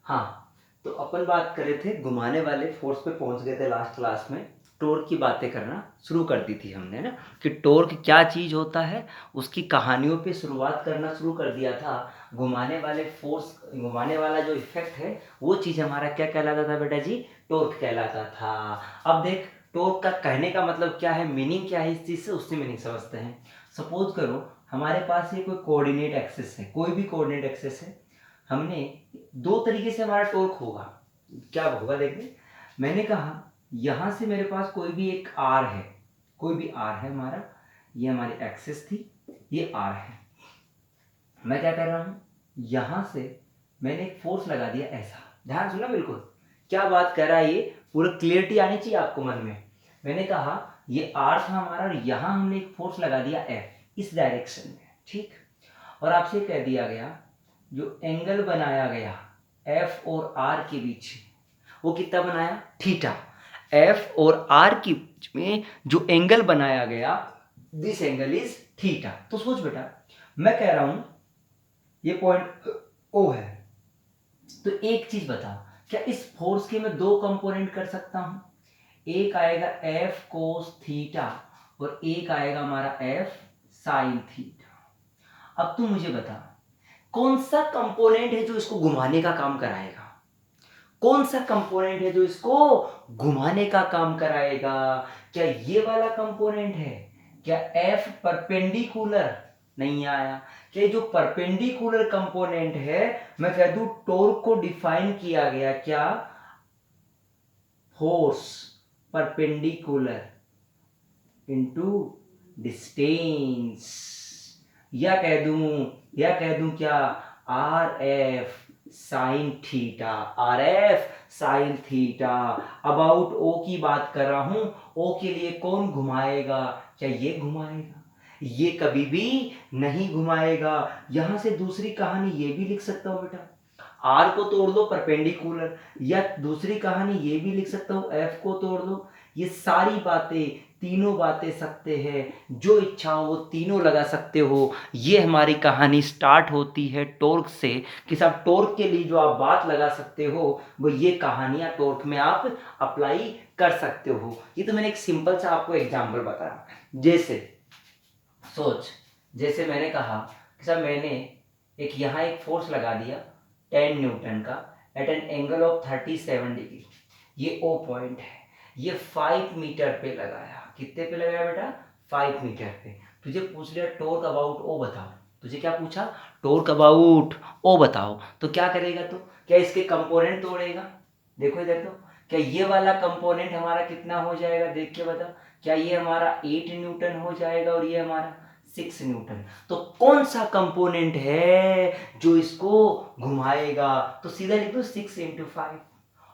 हाँ, तो अपन बात कर रहे थे घुमाने वाले फोर्स पे पहुंच गए थे लास्ट क्लास में। टॉर्क की बातें करना शुरू कर दी थी हमने ना, कि टॉर्क क्या चीज़ होता है, उसकी कहानियों पे शुरुआत करना शुरू कर दिया था। घुमाने वाले फोर्स, घुमाने वाला जो इफेक्ट है वो चीज़ हमारा क्या कहलाता था बेटा जी? टॉर्क कहलाता था। अब देख, टॉर्क का कहने का मतलब क्या है, मीनिंग क्या है इस चीज़ से, उससे मीनिंग समझते हैं। सपोज करो हमारे पास ये कोई कोऑर्डिनेट एक्सिस है, कोई भी कोऑर्डिनेट एक्सिस है। हमने दो तरीके से हमारा टॉर्क होगा। क्या होगा देखिए, मैंने कहा यहां से मेरे पास कोई भी एक आर है, कोई भी आर है हमारा, ये हमारी एक्सिस थी, ये आर है। मैं क्या कर रहा हूं, यहां से मैंने एक फोर्स लगा दिया ऐसा। ध्यान सुना बिल्कुल, क्या बात कर रहा है, ये पूरा क्लियरिटी आनी चाहिए आपको मन में। मैंने कहा ये आर था हमारा और यहां हमने एक फोर्स लगा दिया एफ, इस डायरेक्शन में, ठीक। और आपसे कह दिया गया जो एंगल बनाया गया एफ और आर के बीच, वो कितना बनाया? थीटा। एफ और आर के बीच में जो एंगल बनाया गया, दिस एंगल इज थीटा। तो सोच बेटा, मैं कह रहा हूं ये पॉइंट ओ है, तो एक चीज बता, क्या इस फोर्स के मैं दो कंपोनेंट कर सकता हूं? एक आएगा एफ कोस थीटा और एक आएगा हमारा एफ साइन थीटा। अब तू मुझे बता, कौन सा कंपोनेंट है जो इसको घुमाने का काम कराएगा? कौन सा कंपोनेंट है जो इसको घुमाने का काम कराएगा? क्या ये वाला कंपोनेंट है? क्या एफ परपेंडिकुलर? नहीं आया। क्या जो परपेंडिकुलर कंपोनेंट है, मैं कह दूं टॉर्क को डिफाइन किया गया क्या? Force perpendicular into distance. या कह दूं क्या? R F sine theta, r F sine theta. About O की बात कर रहा हूं, ओ के लिए कौन घुमाएगा? क्या ये घुमाएगा? ये कभी भी नहीं घुमाएगा। यहां से दूसरी कहानी ये भी लिख सकता हूं बेटा, आर को तोड़ दो परपेंडिकुलर, या दूसरी कहानी ये भी लिख सकता हूं एफ को तोड़ दो। ये सारी बातें, तीनों बातें सकते हैं, जो इच्छा हो वो तीनों लगा सकते हो। ये हमारी कहानी स्टार्ट होती है टॉर्क से, कि सब टॉर्क के लिए जो आप बात लगा सकते हो वो ये कहानियां टॉर्क में आप अप्लाई कर सकते हो। ये तो मैंने एक सिंपल सा आपको एग्जांपल बताया। जैसे सोच, जैसे मैंने कहा कि सर मैंने एक यहाँ एक फोर्स लगा दिया 10 न्यूटन का at an angle of 37 degree. ये ओ पॉइंट है, ये 5 मीटर पे लगाया। कितने पे लगाया बेटा? 5 मीटर पे। तुझे पूछ लिया टॉर्क अबाउट ओ बताओ। तुझे क्या पूछा? टॉर्क अबाउट ओ बताओ। तो क्या करेगा तू? क्या इसके कंपोनेंट तोड़ेगा? देखो इधर, तो क्या ये वाला कंपोनेंट हमारा कितना हो जाएगा, देख के बता। क्या ये हमारा 8 न्यूटन हो जाएगा और ये हमारा 6 न्यूटन? तो कौन सा कंपोनेंट है जो इसको घुमाएगा? तो सीधा लिख दो 6 इंटू 5,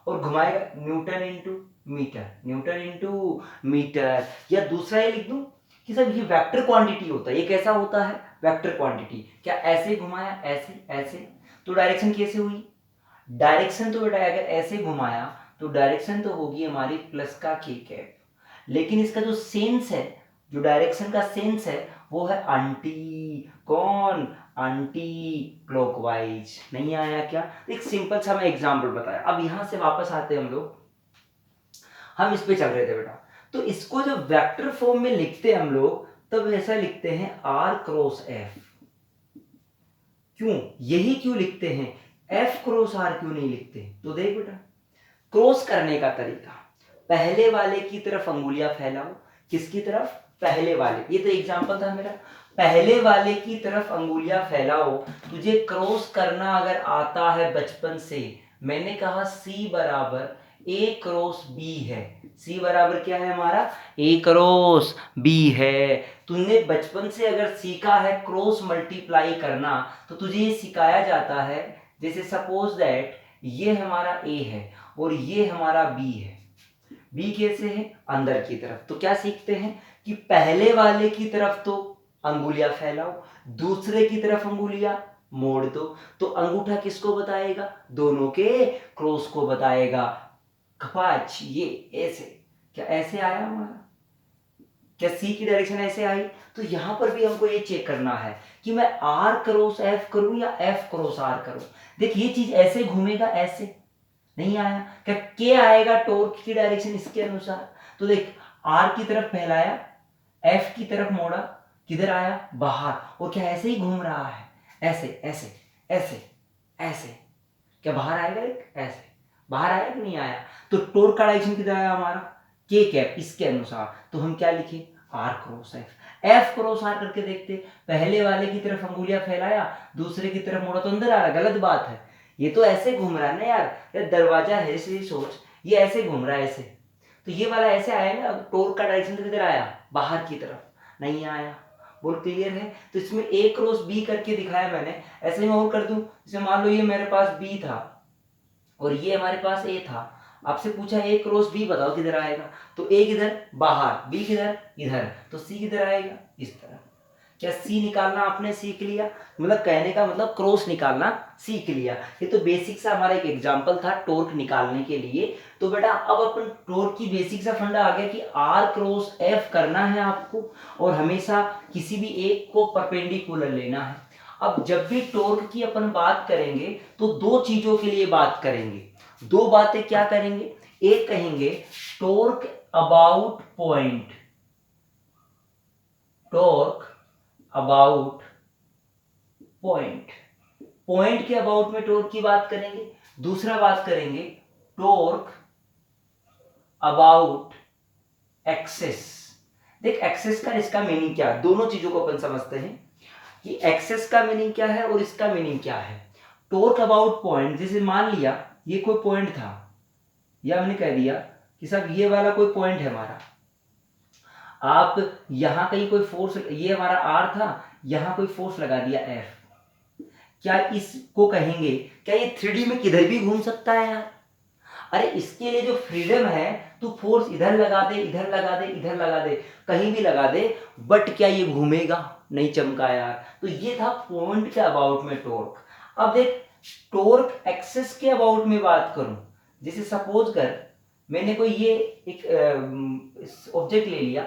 और घुमाएगा newton into metre, newton into metre. या दूसरा ये लिख दूं कि सर ये वेक्टर क्वांटिटी होता है। ये कैसा होता है? Vector quantity. क्या ऐसे घुमाया, ऐसे ऐसे, तो डायरेक्शन कैसे हुई? डायरेक्शन तो बेटा अगर ऐसे घुमाया तो डायरेक्शन तो होगी हमारी प्लस का के कैप, लेकिन इसका जो सेंस है, जो डायरेक्शन का सेंस है, वो है अंटी। कौन? Aunty clockwise. नहीं आया क्या? एक सिंपल सा मैं एग्जांपल बताया। अब यहां से वापस आते हम लोग, हम इस पे चल रहे थे बेटा। तो इसको जब वेक्टर फॉर्म में लिखते हैं हम लोग, तब ऐसा लिखते हैं आर क्रॉस एफ। क्यों? यही क्यों लिखते हैं, एफ क्रॉस आर क्यों नहीं लिखते? तो देख बेटा, क्रॉस करने का तरीका, पहले वाले की तरफ अंगुलियां फैलाओ। किसकी तरफ? पहले वाले। ये तो एग्जांपल था मेरा, पहले वाले की तरफ अंगुलियां फैलाओ। तुझे क्रॉस करना अगर आता है बचपन से, मैंने कहा सी बराबर ए क्रॉस बी है। सी बराबर क्या है हमारा? ए क्रॉस बी है। तूने बचपन से अगर सीखा है क्रॉस मल्टीप्लाई करना, तो तुझे ये सिखाया जाता है। जैसे सपोज दैट ये हमारा ए है और ये हमारा बी है। बी कैसे है? अंदर की तरफ। तो क्या सीखते हैं कि पहले वाले की तरफ तो अंगुलियां फैलाओ, दूसरे की तरफ अंगुलियां मोड़ दो। तो अंगूठा किसको बताएगा? दोनों के क्रॉस को बताएगा। खपाच, ये ऐसे। क्या ऐसे आया हमारा? क्या सी की डायरेक्शन ऐसे आई? तो यहाँ पर भी हमको ये चेक करना है कि मैं आर क्रॉस एफ करूँ या एफ क्रॉस आर करूँ। देख ये चीज ऐसे घूमेगा, ऐसे नहीं आया। क्या के आएगा टॉर्क की डायरेक्शन इसके अनुसार? तो देख आर की तरफ फैलाया, एफ की तरफ मोड़ा, किधर आया? बाहर। और क्या ऐसे ही घूम रहा है? ऐसे ऐसे ऐसे ऐसे। क्या बाहर आएगा? एक ऐसे बाहर आया कि नहीं आया? तो टॉर्क का डायरेक्शन किधर आया हमारा? के कैप इसके अनुसार। तो हम क्या लिखे? R cross F. F cross r करके देखते। पहले वाले की तरफ अंगुलियां फैलाया, दूसरे की तरफ मोड़ा तो अंदर आ रहा, गलत बात है। ये तो ऐसे घूम रहा है ना यार, ये दरवाजा है ऐसे सोच, ये ऐसे घूम रहा है ऐसे। तो ये वाला ऐसे आया ना, टॉर्क का डायरेक्शन किधर आया? बाहर की तरफ, नहीं आया। बोल क्लियर है? तो इसमें ए क्रॉस बी करके दिखाया मैंने। ऐसे मैं और कर दूं, जैसे मान लो ये मेरे पास बी था और ये हमारे पास ए था। आपसे पूछा ए क्रॉस बी बताओ किधर आएगा? तो ए किधर? बाहर, बी किधर? इधर। तो सी किधर आएगा? इस तरह। क्या सी निकालना आपने सीख लिया? मतलब कहने का मतलब क्रॉस निकालना सीख लिया। ये तो बेसिक सा हमारा एक एग्जांपल था टॉर्क निकालने के लिए। तो बेटा अब अपन टॉर्क की बेसिक सा फंडा आ गया कि आर क्रॉस एफ करना है आपको और हमेशा किसी भी एक को परपेंडिकुलर लेना है। अब जब भी टॉर्क की अपन बात करेंगे तो दो चीजों के लिए बात करेंगे। दो बातें क्या करेंगे? एक कहेंगे torque about point, torque about point, point के अबाउट में टॉर्क की बात करेंगे। दूसरा बात करेंगे टॉर्क अबाउट एक्सेस। देख एक्सेस का इसका मीनिंग क्या है, दोनों चीजों को अपन समझते हैं कि एक्सेस का मीनिंग क्या है और इसका मीनिंग क्या है। टॉर्क अबाउट पॉइंट, जैसे मान लिया ये कोई पॉइंट था, या हमने कह दिया कि साहब ये वाला कोई पॉइंट है हमारा, आप यहां कहीं कोई फोर्स, ये हमारा आर था, यहां कोई फोर्स लगा दिया एफ। क्या इसको कहेंगे, क्या ये 3D में किधर भी घूम सकता है यार? अरे इसके लिए जो फ्रीडम है, तू फोर्स इधर लगा दे, इधर लगा दे, इधर लगा दे, कहीं भी लगा दे, बट क्या ये घूमेगा? नहीं चमका यार। तो ये था पॉइंट के अबाउट में टॉर्क। अब देख टॉर्क एक्सेस के अबाउट में बात करूं, जैसे सपोज कर मैंने कोई ये एक ऑब्जेक्ट ले लिया,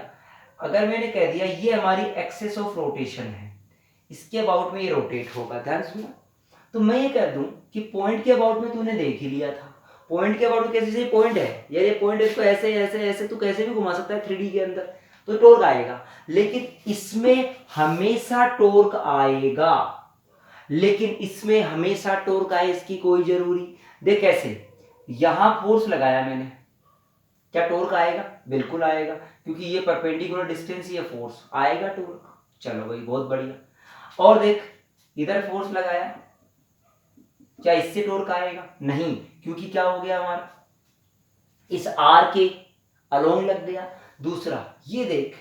अगर मैंने कह दिया ये हमारी एक्सेस ऑफ रोटेशन है, इसके अबाउट में ये रोटेट होगा, ध्यान सुना। तो मैं ये कह दूं कि पॉइंट के अबाउट में तूने देख ही लिया था, पॉइंट के अबाउट में कैसे, से पॉइंट है यार, ये पॉइंट है, इसको ऐसे ऐसे ऐसे तू कैसे भी घुमा सकता है 3D के अंदर, तो टॉर्क आएगा। लेकिन इसमें हमेशा टॉर्क आएगा, लेकिन इसमें हमेशा टॉर्क आए इसकी कोई जरूरी। देख कैसे, यहां फोर्स लगाया मैंने, क्या टॉर्क आएगा? बिल्कुल आएगा, क्योंकि ये परपेंडिकुलर डिस्टेंस, ये फोर्स आएगा टॉर्क। चलो भाई बहुत बढ़िया। और देख इधर फोर्स लगाया, क्या इससे टॉर्क आएगा? नहीं, क्योंकि क्या हो गया हमारा, इस आर के अलोंग लग गया। दूसरा ये देख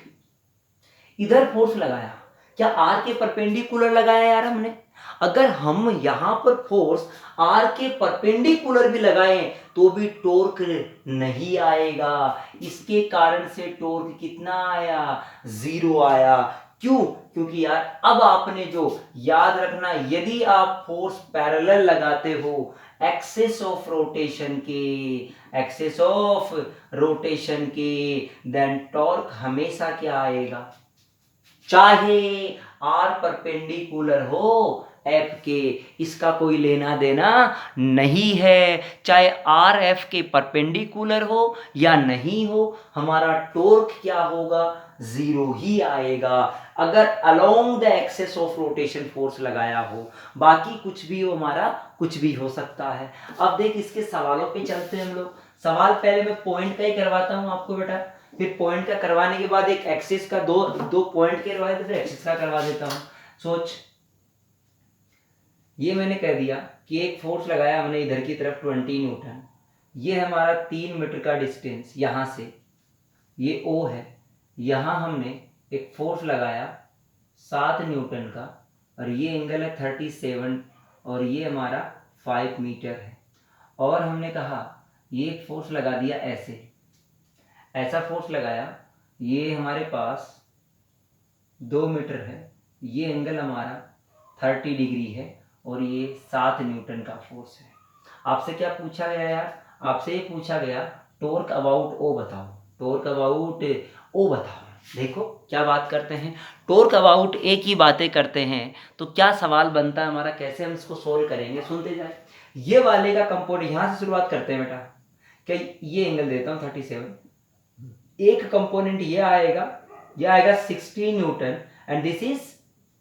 इधर फोर्स लगाया, क्या आर के परपेंडिकुलर लगाया यार हमने? अगर हम यहां पर फोर्स आर के परपेंडिकुलर भी लगाएं तो भी टॉर्क नहीं आएगा। इसके कारण से टॉर्क कितना आया? 0 आया। क्यों? क्योंकि यार अब आपने जो याद रखना, यदि आप फोर्स पैरेलल लगाते हो एक्सेस ऑफ रोटेशन के, एक्सेस ऑफ रोटेशन के, देन टॉर्क हमेशा क्या आएगा? चाहे आर परपेंडिकुलर हो एफ के, इसका कोई लेना देना नहीं है। चाहे आर एफ के परपेंडिकुलर हो या नहीं हो, हमारा टॉर्क क्या होगा? 0 ही आएगा, अगर along the axis of rotation force लगाया हो। बाकी कुछ भी हो, हमारा कुछ भी हो सकता है। अब देख इसके सवालों पे चलते हैं हम लोग। सवाल पहले मैं पॉइंट का ही करवाता हूं आपको बेटा, फिर पॉइंट का करवाने के बाद एक एक्सिस का, दो दो पॉइंट के करवाए थे, फिर एक्सिस का करवा देता हूं। सोच, ये मैंने कह दिया कि एक फोर्स लगाया हमने इधर की तरफ 20 न्यूटन, ये हमारा 3 मीटर का डिस्टेंस, यहां से ये ओ है, यहां हमने एक फोर्स लगाया 7 न्यूटन का, और ये एंगल है 37, और ये हमारा 5 मीटर है। और हमने कहा ये एक फोर्स लगा दिया ऐसे, ऐसा फोर्स लगाया, ये हमारे पास 2 मीटर है, ये एंगल हमारा 30 डिग्री है, और ये 7 न्यूटन का फोर्स है। आपसे क्या पूछा गया यार? आपसे ये पूछा गया टॉर्क अबाउट ओ बताओ, टॉर्क अबाउट ओ बताओ। देखो क्या बात करते हैं, टॉर्क अबाउट ए की बातें करते हैं तो क्या सवाल बनता है हमारा, कैसे हम इसको सोल्व करेंगे, सुनते जाए। ये वाले का कंपोनेंट यहाँ से शुरुआत करते हैं बेटा, क्या ये एंगल देता हूँ 37, एक कंपोनेंट ये आएगा 16 Newton and this is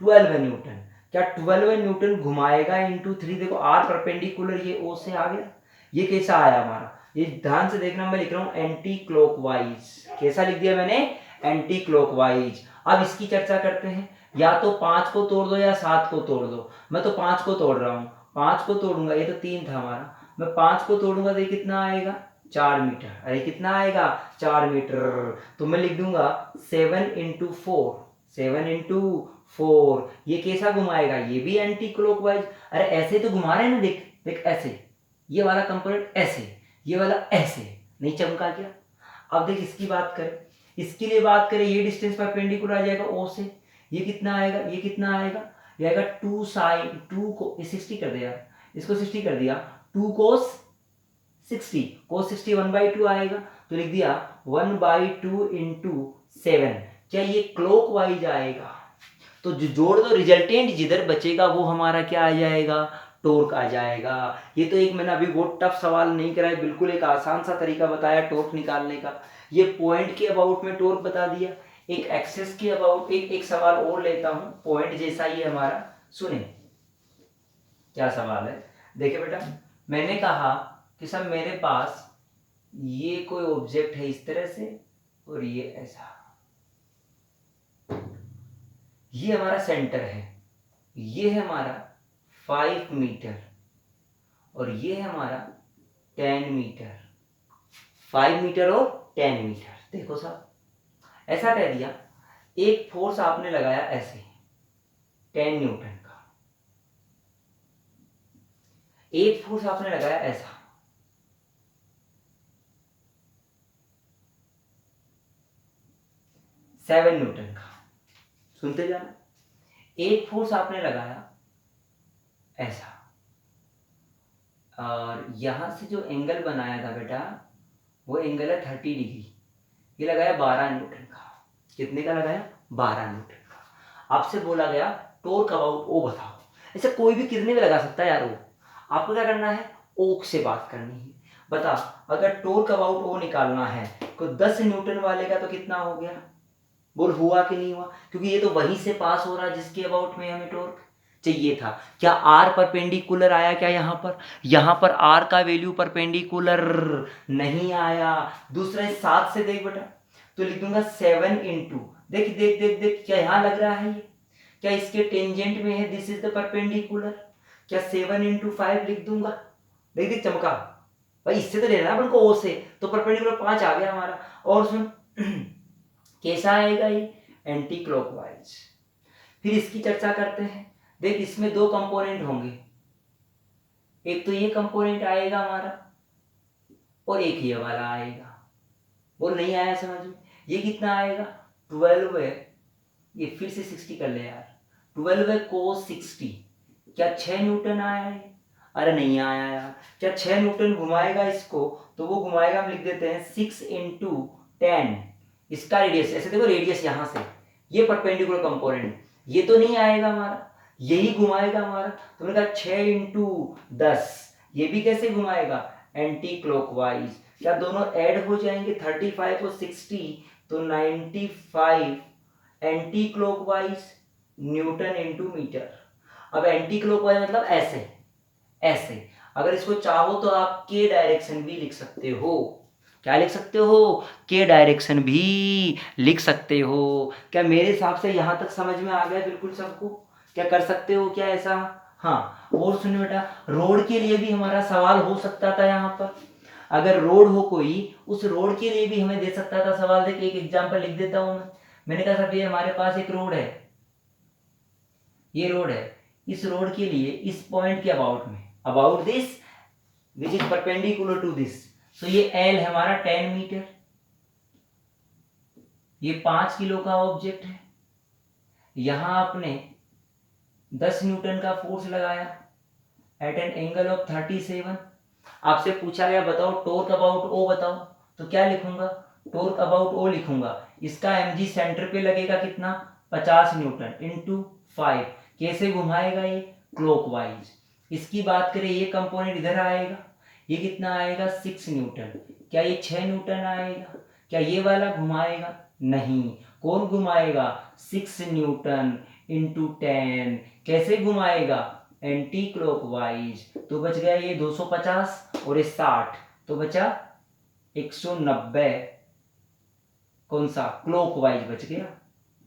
12 Newton. क्या 12 न्यूटन घुमाएगा इंटू 3, देखो आर परपेंडिकुलर ये ओ से आ गया, ये कैसा आया हमारा, ये ध्यान से देखना, मैं लिख रहा हूँ एंटी क्लॉकवाइज। कैसा लिख दिया मैंने, एंटी क्लॉकवाइज। अब इसकी चर्चा करते हैं, या तो 5 को तोड़ दो या 7 को तोड़ दो। मैं तो 5 को तोड़ रहा हूँ, 5 को तोड़ूंगा, ये तो 3 था हमारा, मैं 5 को तोड़ूंगा तो ये कितना आएगा 4 मीटर। अरे कितना आएगा 4 मीटर, तो मैं लिख दूंगा 7 इंटू 4, 7 इंटू 4। ये कैसा घुमाएगा, ये भी एंटी क्लॉकवाइज। अरे ऐसे तो घुमा रहे हैं ना, देख देख ऐसे, ये वाला कंपोनेंट ऐसे, ये वाला ऐसे, नहीं चमका क्या। अब देख इसकी बात करें, इसके लिए बात करें, ये डिस्टेंस परपेंडिकुलर आ जाएगा ओ से, ये कितना आएगा, ये कितना आएगा, ये आएगा 2 साइन 2 को 60 कर दिया, इसको 60 कर दिया, 2 कोस 60, कोस 60 1/2 आएगा, तो लिख दिया 1/2 इंटू 7। क्या ये क्लॉकवाइज आएगा, तो जो जोड़ दो, रिजल्टेंट जिधर बचेगा वो हमारा क्या आ जाएगा, टॉर्क आ जाएगा। ये तो एक मैंने अभी बहुत टफ सवाल नहीं कराया, बिल्कुल एक आसान सा तरीका बताया टॉर्क निकालने का। ये पॉइंट के अबाउट में टॉर्क बता दिया, एक एक्सेस के अबाउट एक सवाल और लेता हूं पॉइंट जैसा ही हमारा, सुने क्या सवाल है। देखिए बेटा, मैंने कहा कि सब मेरे पास ये कोई ऑब्जेक्ट है इस तरह से और ये ऐसा, ये हमारा सेंटर है, ये है हमारा 5 मीटर और ये है हमारा 10 मीटर, 5 मीटर और 10 मीटर। देखो साहब, ऐसा कह दिया, एक फोर्स आपने लगाया ऐसे 10 न्यूटन का, एक फोर्स आपने लगाया ऐसा 7 न्यूटन का, सुनते जाना, एक फोर्स आपने लगाया ऐसा, और यहां से जो एंगल बनाया था बेटा वो एंगल है 30 डिग्री, ये लगाया 12 न्यूटन का। कितने का लगाया, 12 न्यूटन का। आपसे बोला गया टॉर्क अबाउट ओ बताओ, ऐसे कोई भी कितने में लगा सकता है यार वो, आपको क्या करना है, ओ से बात करनी है। बता, अगर टॉर्क अबाउट ओ निकालना है तो 10 न्यूटन वाले का तो कितना हो गया, बोल हुआ कि नहीं हुआ, क्योंकि ये तो वहीं से पास हो रहा है जिसके अबाउट में हमें टॉर्क चाहिए था। क्या आर परपेंडिकुलर आया, क्या यहाँ पर आर का वैल्यू परपेंडिकुलर नहीं आया। दूसरे 7 से देख बेटा, तो लिख दूंगा 7 इंटू, देख देख देख देख, क्या यहाँ लग रहा है ये, क्या इसके टेंजेंट में है, दिस इज द परपेंडिकुलर। क्या 7 इंटू 5 लिख दूंगा, देख देख चमका भाई, इससे तो लेना अपन को ओ से, तो परपेंडिकुलर 5 आ गया हमारा। और सुन कैसा आएगा ये, एंटी क्लॉकवाइज। फिर इसकी चर्चा करते हैं, देख इसमें 2 कंपोनेंट होंगे, एक तो ये कंपोनेंट आएगा हमारा और एक ये वाला आएगा। बोल नहीं आया समझ में, ये कितना आएगा 12 है, ये फिर से 60 कर ले यार, 12 है कोस 60, क्या 6 न्यूटन आया है, अरे नहीं आया यार। क्या 6 न्यूटन घुमाएगा इसको, तो वो घुमाएगा, हम लिख देते हैं 6 इंटू 10, इसका रेडियस, ऐसे देखो रेडियस यहाँ से, ये परपेंडिकुलर कंपोनेंट, ये तो नहीं आएगा हमारा, यही घुमाएगा हमारा, तो मैंने कहा 6 इंटू 10, ये भी कैसे घुमाएगा, एंटी क्लॉकवाइज। क्या दोनों ऐड हो जाएंगे, 35 और 60, तो 95 anticlockwise newton into metre. अब एंटी क्लॉकवाइज मतलब ऐसे ऐसे, अगर इसको चाहो तो आप के डायरेक्शन भी लिख सकते हो, क्या लिख सकते हो, के डायरेक्शन भी लिख सकते हो। क्या मेरे हिसाब से यहां तक समझ में आ गया बिल्कुल सबको, क्या कर सकते हो क्या ऐसा। हाँ, और सुनो बेटा, रोड के लिए भी हमारा सवाल हो सकता था यहाँ पर, अगर रोड हो कोई, उस रोड के लिए भी हमें दे सकता था सवाल। देख एक एग्जांपल लिख देता हूं मैंने कहा साहब ये हमारे पास एक रोड है, ये रोड है, इस रोड के लिए इस पॉइंट के अबाउट में, about this which is perpendicular to this, so ये एल है हमारा 10 मीटर, ये 5 किलो का ऑब्जेक्ट है, यहां आपने 10 न्यूटन का फोर्स लगाया एट एन एंगल ऑफ 37। आपसे पूछा गया बताओ टॉर्क अबाउट ओ बताओ, तो क्या लिखूंगा, टॉर्क अबाउट ओ लिखूंगा, इसका mg सेंटर पे लगेगा कितना 50 न्यूटन इंटू 5। कैसे घुमाएगा ये क्लॉकवाइज। इसकी बात करें ये कंपोनेंट इधर आएगा, ये कितना आएगा 6 न्यूटन। क्या ये 6 न्यूटन आएगा। क्या ये वाला घुमाएगा, नहीं। कौन घुमाएगा 6 न्यूटन इंटू 10। कैसे घुमाएगा एंटी क्लॉकवाइज। तो बच गया ये 250 और ये 60, तो बचा 190 कौन सा क्लॉकवाइज बच गया।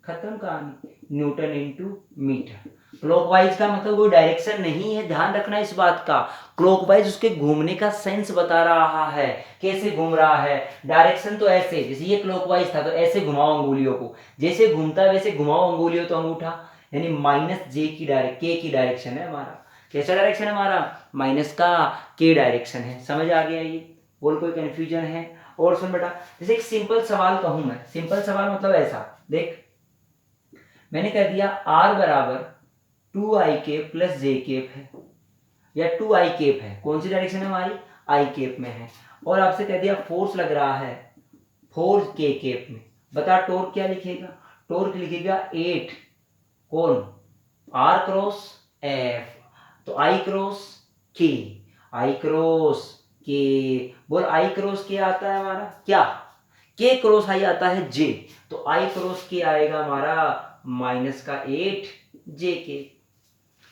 खत्म कहानी। Newton into metre. क्लॉकवाइज का मतलब वो डायरेक्शन नहीं है, ध्यान रखना इस बात का। क्लॉकवाइज उसके घूमने का सेंस बता रहा है, कैसे घूम रहा है। डायरेक्शन तो ऐसे, जैसे ये क्लॉकवाइज था तो ऐसे घुमाओ अंगुलियों को, जैसे घूमता है वैसे घुमाओ अंगुलियों तो अंगूठा, यानी -j की के की डायरेक्शन है हमारा। कैसा डायरेक्शन है हमारा माइनस का के डायरेक्शन है। समझ आ गया ये, बोल कोई कंफ्यूजन है। और सुन बेटा, जैसे एक सिंपल सवाल कहूं मैं, सिंपल सवाल मतलब ऐसा देख, मैंने कह दिया r बराबर 2i केप प्लस जे केप है, या 2i केप है। कौन सी डायरेक्शन है हमारी i केप में है। और आपसे कह दिया फोर्स लग रहा है 4k केप में। बता टॉर्क क्या लिखेगा। टॉर्क लिखेगा 8 कौन r क्रॉस f, तो i cross k, i cross k। बोल i क्रॉस k आता है हमारा क्या, k क्रॉस i आता है j, तो i क्रॉस k आएगा हमारा -8 j के।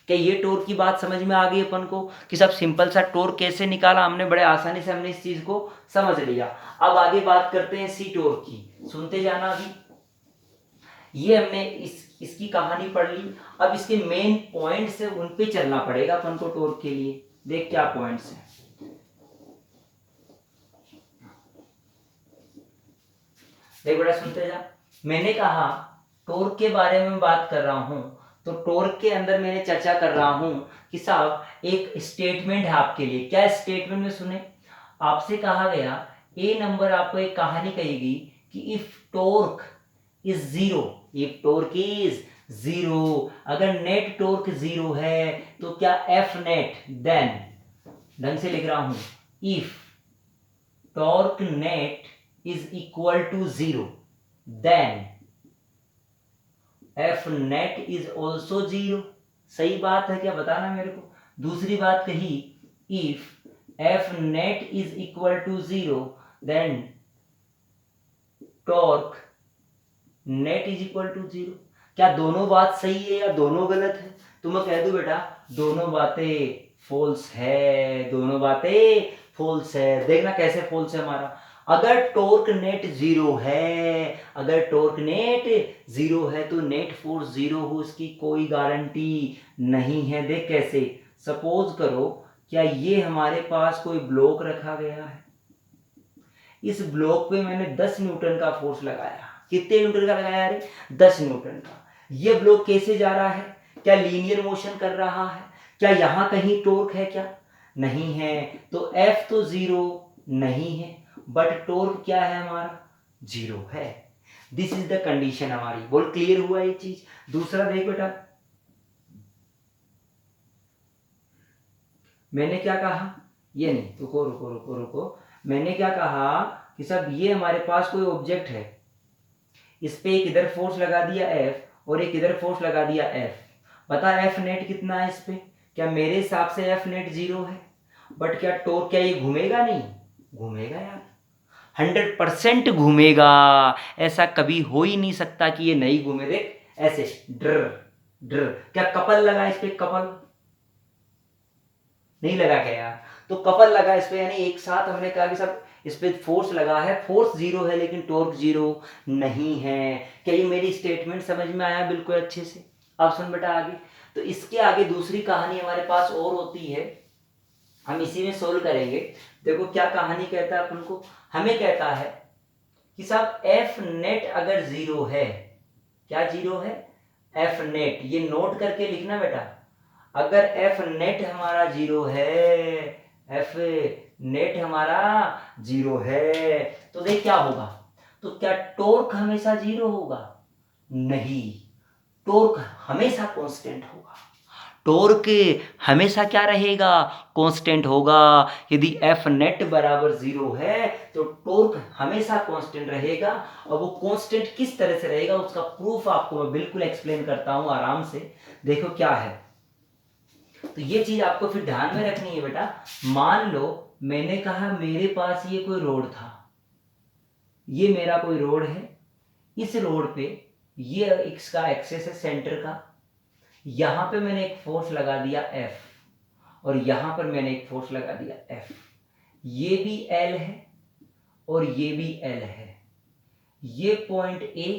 क्या ये टॉर्क की बात समझ में आ गई अपन को कि सब सिंपल सा टॉर्क कैसे निकाला हमने, बड़े आसानी से हमने इस चीज को समझ लिया। अब आगे बात करते हैं सी टॉर्क की, सुनते जाना। अभी ये हमने इसकी कहानी पढ़ ली, अब इसके मेन पॉइंट्स है उन पे चलना पड़ेगा अपन को टॉर्क के लिए। देख क्या पॉइंट्स हैं, देख बेटा सुनते जा। मैंने कहा टॉर्क के बारे में बात कर रहा हूं, तो टॉर्क के अंदर मैंने चर्चा कर रहा हूं कि साहब एक स्टेटमेंट है आपके लिए। क्या स्टेटमेंट में सुने, आपसे कहा गया ए नंबर आपको एक कहानी कहेगी कि if torque is zero, if torque is zero, अगर नेट टॉर्क जीरो है तो क्या एफ नेट, देन ढंग से लिख रहा हूं, if torque net is equal to 0 then f net is also 0। सही बात है क्या, बताना मेरे को। दूसरी बात कही if f net is equal to 0 then torque net is equal to 0। क्या दोनों बात सही है या दोनों गलत है। तो मैं कह दूं बेटा दोनों बातें फॉल्स है, दोनों बातें फॉल्स है। देखना कैसे फॉल्स है हमारा, अगर टॉर्क नेट जीरो है, अगर टॉर्क नेट जीरो है तो नेट फोर्स जीरो हो उसकी कोई गारंटी नहीं है। देख कैसे, सपोज करो क्या ये हमारे पास कोई ब्लॉक रखा गया है, इस ब्लॉक पे मैंने 10 न्यूटन का फोर्स लगाया। कितने न्यूटन का लगाया रे 10 न्यूटन का। ये ब्लॉक कैसे जा रहा है, क्या लीनियर मोशन कर रहा है, क्या यहां कहीं टॉर्क है क्या, नहीं है। तो एफ तो जीरो नहीं है, बट टॉर्क क्या है हमारा जीरो है। दिस इज द कंडीशन हमारी। बोल क्लियर हुआ ये चीज। दूसरा देख बेटा, मैंने क्या कहा, ये नहीं, रुको रुको रुको रुको, मैंने क्या कहा कि सब ये हमारे पास कोई ऑब्जेक्ट है, इस पे एक इधर फोर्स लगा दिया एफ और एक इधर फोर्स लगा दिया एफ। बता एफ नेट कितना है इस पे। क्या मेरे हिसाब से एफ नेट जीरो है, बट क्या टॉर्क, क्या ये घूमेगा, नहीं घूमेगा यार, 100% घूमेगा। ऐसा कभी हो ही नहीं सकता कि ये नहीं घूमे। देख ऐसे ड्र ड्र, क्या कपल लगा इस पे, कपल नहीं लगा क्या यार, तो कपल लगा इस पे, यानी एक साथ हमने कहा कि सब इस पे फोर्स लगा है, फोर्स जीरो है लेकिन टॉर्क जीरो नहीं है। क्या ये मेरी स्टेटमेंट समझ में आया बिल्कुल अच्छे से। अब सुन बेटा आगे, तो इसके आगे दूसरी कहानी हमारे पास और होती है, हम इसी में सोल्व करेंगे। देखो क्या कहानी कहता है अपन को, हमें कहता है कि साहब एफ नेट अगर जीरो है, क्या जीरो है एफ नेट, ये नोट करके लिखना बेटा। अगर एफ नेट हमारा जीरो है, एफ नेट हमारा जीरो है, तो देख क्या होगा, तो क्या टॉर्क हमेशा जीरो होगा, नहीं, टॉर्क हमेशा कांस्टेंट होगा। टॉर्क हमेशा क्या रहेगा, कांस्टेंट होगा। यदि एफ नेट बराबर 0 है तो टॉर्क हमेशा कांस्टेंट रहेगा। और वो कांस्टेंट किस तरह से रहेगा उसका प्रूफ आपको मैं बिल्कुल एक्सप्लेन करता हूं आराम से। देखो क्या है, तो ये चीज आपको फिर ध्यान में रखनी है बेटा। मान लो मैंने कहा मेरे पास ये कोई रोड था, ये मेरा कोई रोड है, इस रोड पे ये इसका एक्सेस है सेंटर का, यहां पे मैंने एक फोर्स लगा दिया F और यहां पर मैंने एक फोर्स लगा दिया F। ये भी L है और ये भी L है। ये पॉइंट A,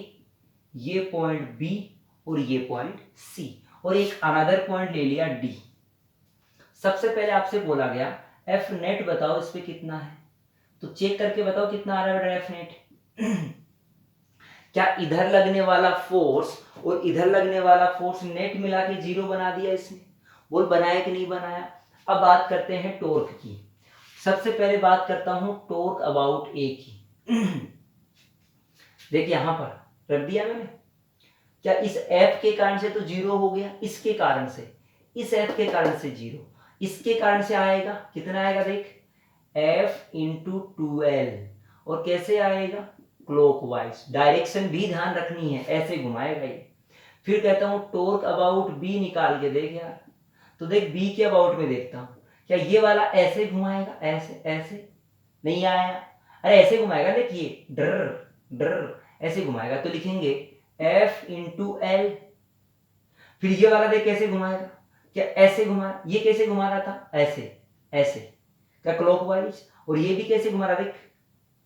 ये पॉइंट B और ये पॉइंट C, और एक अनदर पॉइंट ले लिया D। सबसे पहले आपसे बोला गया F नेट बताओ इस पे कितना है, तो चेक करके बताओ कितना आ रहा है F नेट। क्या इधर लगने वाला फोर्स और इधर लगने वाला फोर्स नेट मिला के 0 बना दिया इसने? बोल बनाया कि नहीं बनाया? अब बात करते हैं टॉर्क की। सबसे पहले बात करता हूं टॉर्क अबाउट ए की। देखिए यहां पर रख दिया मैंने। क्या इस F के कारण से तो 0 हो गया, इसके कारण से, इस F के कारण से 0, इसके कारण से आएगा कितना आएगा देख, F इंटू 2L। और कैसे आएगा, क्लॉकवाइज। डायरेक्शन भी ध्यान रखनी है, ऐसे घुमाएगा ये। फिर कहता हूं टॉर्क अबाउट बी निकाल के देख यार, तो देख बी के अबाउट में देखता हूं, क्या ये वाला ऐसे घुमाएगा, ऐसे ऐसे नहीं आया, अरे ऐसे घुमाएगा, देखिए डर डर ऐसे घुमाएगा, तो लिखेंगे F इंटू एल। फिर ये वाला देख कैसे घुमाएगा, क्या ऐसे घुमा, ये कैसे घुमा रहा था, ऐसे ऐसे, क्या क्लॉकवाइज। और ये भी कैसे घुमा रहा देख,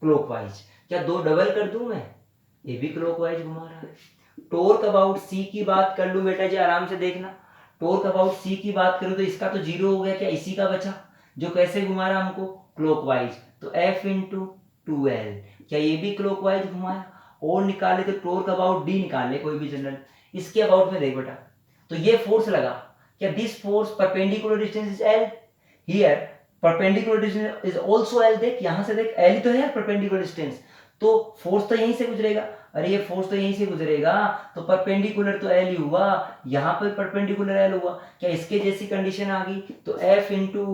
क्लॉकवाइज। क्या दो डबल कर दूं मैं, ये भी क्लॉकवाइज घुमा रहा है। टॉर्क अबाउट सी की बात कर लूं बेटा जी, आराम से देखना। टॉर्क अबाउट सी की बात करूं तो इसका तो 0 हो गया, क्या इसी का बचा जो कैसे घुमा रहा हमको, क्लॉकवाइज। तो F इंटू 2L, क्या ये भी क्लॉकवाइज घुमाया। और निकाले तो टॉर्क अबाउट डी निकाले कोई भी जनरल, इसके अबाउट में देख बेटा, तो ये फोर्स लगा, क्या this force perpendicular distance is L, here perpendicular distance is also L। देख यहां से देख L ही तो है परपेंडिकुलर डिस्टेंस, तो फोर्स तो यहीं से गुजरेगा, अरे ये फोर्स तो यहीं से गुजरेगा, तो परपेंडिकुलर तो L ही हुआ, यहां पर परपेंडिकुलर L हुआ। क्या इसके जैसी कंडीशन आ गई, तो F इंटू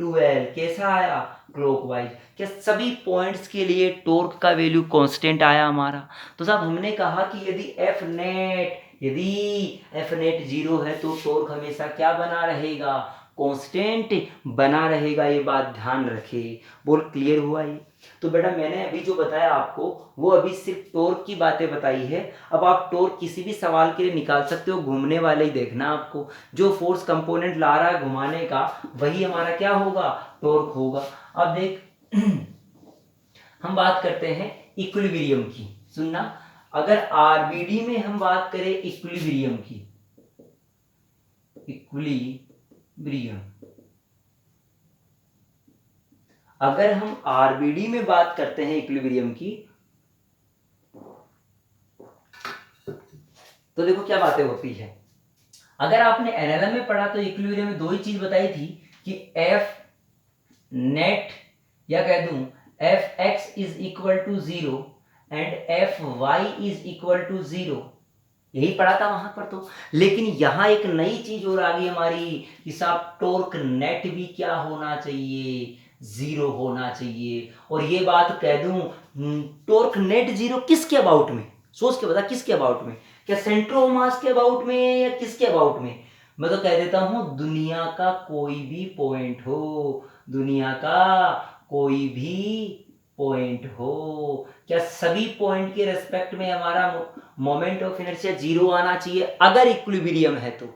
2L कैसा आया, क्लॉकवाइज। क्या सभी पॉइंट्स के लिए टॉर्क का वैल्यू कांस्टेंट आया हमारा। तो साहब हमने कहा कि यदि F नेट 0 है तो टॉर्क हमेशा क्या बना रहेगा, कांस्टेंट बना रहेगा। ये बात ध्यान रखे। बोल क्लियर हुआ ये। तो बेटा मैंने अभी जो बताया आपको वो अभी सिर्फ टॉर्क की बातें बताई है। अब आप टॉर्क किसी भी सवाल के लिए निकाल सकते हो, घूमने वाले ही देखना आपको, जो फोर्स कंपोनेंट ला रहा है घुमाने का वही हमारा क्या होगा, टॉर्क होगा। अब देख हम बात करते हैं इक्विलिब्रियम की, सुनना। अगर आरबीडी में हम बात करें इक्विलिब्रियम की, इक्विलिब्रियम, अगर हम आरबीडी में बात करते हैं इक्विलिब्रियम की, तो देखो क्या बातें होती है। अगर आपने एनएलएम में पढ़ा तो इक्विलिब्रियम में दो ही चीज बताई थी कि एफ नेट, या कह दूं F x is equal to 0 and F y is equal to 0, यही पढ़ा था वहां पर तो। लेकिन यहां एक नई चीज और आ गई हमारी कि साहब टॉर्क नेट भी क्या होना चाहिए, 0 होना चाहिए। और ये बात कह दूं टॉर्क नेट 0 किसके अबाउट में, सोच के बता किसके अबाउट में, क्या सेंटर ऑफ मास के अबाउट में या किसके अबाउट में। मैं तो कह देता हूं दुनिया का कोई भी पॉइंट हो, दुनिया का कोई भी पॉइंट हो, क्या सभी पॉइंट के रेस्पेक्ट में हमारा मोमेंट ऑफ इनर्शिया 0 आना चाहिए अगर इक्विलिब्रियम है तो।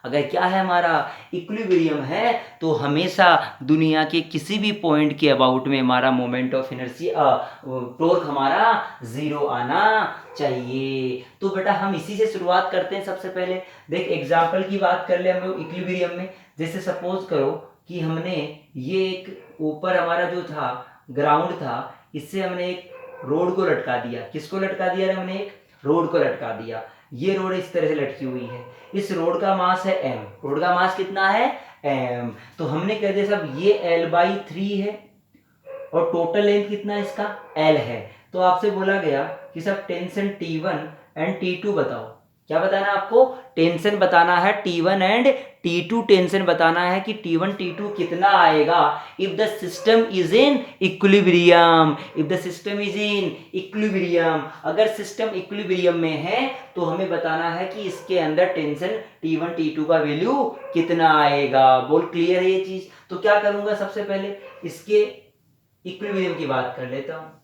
अगर क्या है हमारा इक्विलिब्रियम है तो हमेशा दुनिया के किसी भी पॉइंट के अबाउट में हमारा मोमेंट ऑफ इनर्शिया टॉर्क हमारा 0 आना चाहिए। तो बेटा हम इसी से शुरुआत करते हैं। सबसे पहले देख एग्जांपल की बात कर ले हम लोग इक्विलिब्रियम में। जैसे सपोज करो कि हमने ये एक ऊपर हमारा जो था ग्राउंड था, इससे हमने एक रोड को लटका दिया। किसको लटका दिया हमने, एक रोड को लटका दिया। ये रोड इस तरह से लटकी हुई है, इस रोड का मास है m, रोड का मास कितना है m। तो हमने कह दिया साहब ये L/3 है और टोटल लेंथ कितना है इसका L है। तो आपसे बोला गया कि सब टेंशन T1 एंड T2 बताओ, क्या बताना है आपको? टेंशन बताना है T1 एंड T2 टेंशन बताना है कि T1 T2 कितना आएगा if the system is in equilibrium. If the system is in equilibrium, अगर सिस्टम इक्विलिब्रियम में है तो हमें बताना है कि इसके अंदर टेंशन T1 T2 का वैल्यू कितना आएगा। बोल क्लियर है ये चीज? तो क्या करूंगा, सबसे पहले इसके इक्विलिब्रियम की बात कर लेता हूं।